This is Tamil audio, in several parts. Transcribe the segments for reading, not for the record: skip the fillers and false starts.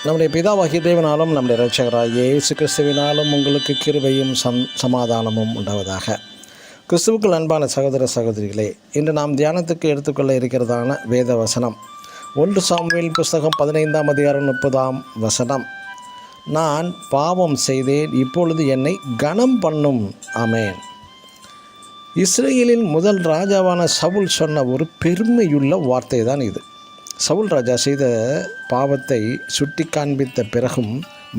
நம்முடைய பிதாவாகிய தேவனாலும் நம்முடைய இரட்சகராகிய இயேசு கிறிஸ்துவினாலும் உங்களுக்கு கிருபையும் சமாதானமும் உண்டாவதாக. கிறிஸ்துவுக்குள் அன்பான சகோதர சகோதரிகளே, இன்று நாம் தியானத்துக்கு எடுத்துக்கொள்ள இருக்கிறதான வேத வசனம் 1 சாமுவேல் புஸ்தகம் 15ஆம் அதிகாரம் 30ஆம் வசனம். நான் பாவம் செய்தேன், இப்பொழுது என்னை கனம் பண்ணும். ஆமென். இஸ்ரேலின் முதல் ராஜாவான சவுல் சொன்ன ஒரு பெருமையுள்ள வார்த்தை தான் இது. சவுல் ராஜா செய்த பாவத்தை சுட்டி காண்பித்த பிறகும்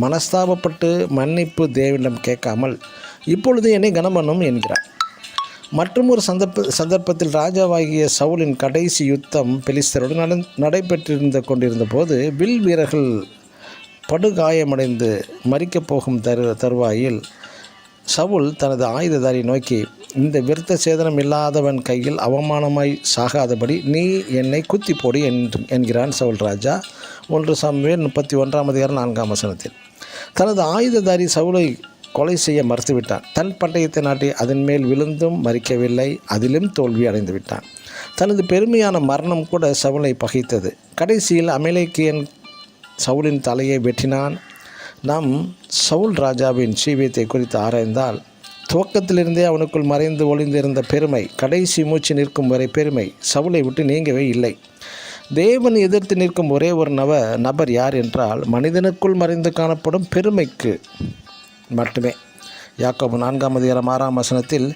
மனஸ்தாபப்பட்டு மன்னிப்பு தேவனிடம் கேட்காமல் இப்பொழுது என்னை கனமனும் என்கிறார். மற்றும் ஒரு சந்தர்ப்பத்தில் ராஜாவாகிய சவுலின் கடைசி யுத்தம் பெலிஸ்தருடன் நடைபெற்றிருந்த கொண்டிருந்த போது வில் வீரர்கள் படுகாயமடைந்து மரிக்கப் போகும் தருவாயில் சவுல் தனது ஆயுததாரி நோக்கி, இந்த விருத்த சேதனம் இல்லாதவன் கையில் அவமானமாய் சாகாதபடி நீ என்னை குத்தி போடி என்கிறான் சவுல் ராஜா. 1 சாமுவேல் 31ஆம் அதிகாரம் 4ஆம் வசனத்தில். தனது ஆயுததாரி சவுலை கொலை செய்ய மறுத்துவிட்டான். தன் பட்டயத்தை நாட்டி அதன் மேல் விழுந்தும் மறிக்கவில்லை, அதிலும் தோல்வி அடைந்து விட்டான். தனது பெருமையான மரணம் கூட சவுலை பகைத்தது. கடைசியில் அமலேக்கியன் சவுலின் தலையை வெட்டினான். நாம் சவுல் ராஜாவின் ஜீவியத்தை குறித்து ஆராய்ந்தால், துவக்கத்திலிருந்தே அவனுக்குள் மறைந்து ஒளிந்திருந்த பெருமை, கடைசி மூச்சு நிற்கும் வரை பெருமை சவுலை விட்டு நீங்கவே இல்லை. தேவன் எதிர்த்து நிற்கும் ஒரே ஒரு நபர் யார் என்றால், மனிதனுக்குள் மறைந்து காணப்படும் பெருமைக்கு மட்டுமே. யாக்கோபு 4ஆம் அதிகாரம் 6ஆம் வசனத்தில்,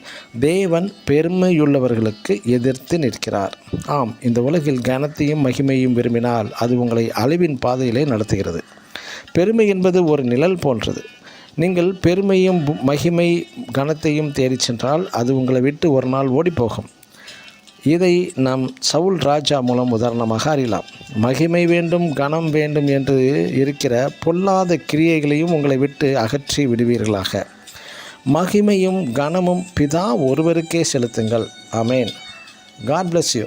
தேவன் பெருமையுள்ளவர்களுக்கு எதிர்த்து நிற்கிறார். ஆம், இந்த உலகில் கனத்தையும் மகிமையும் விரும்பினால் அது உங்களை அழிவின் பாதையிலே நடத்துகிறது. பெருமை என்பது ஒரு நிழல் போன்றது. நீங்கள் பெருமையும் மகிமை கனத்தையும் தேடி சென்றால் அது உங்களை விட்டு ஒரு நாள் ஓடிப்போகும். இதை நாம் சவுல் ராஜா மூலம் உதாரணமாக அறியலாம். மகிமை வேண்டும், கனம் வேண்டும் என்று இருக்கிற பொல்லாத கிரியைகளையும் உங்களை விட்டு அகற்றி விடுவீர்களாக. மகிமையும் கனமும் பிதா ஒருவருக்கே செலுத்துங்கள். ஆமேன். God bless you.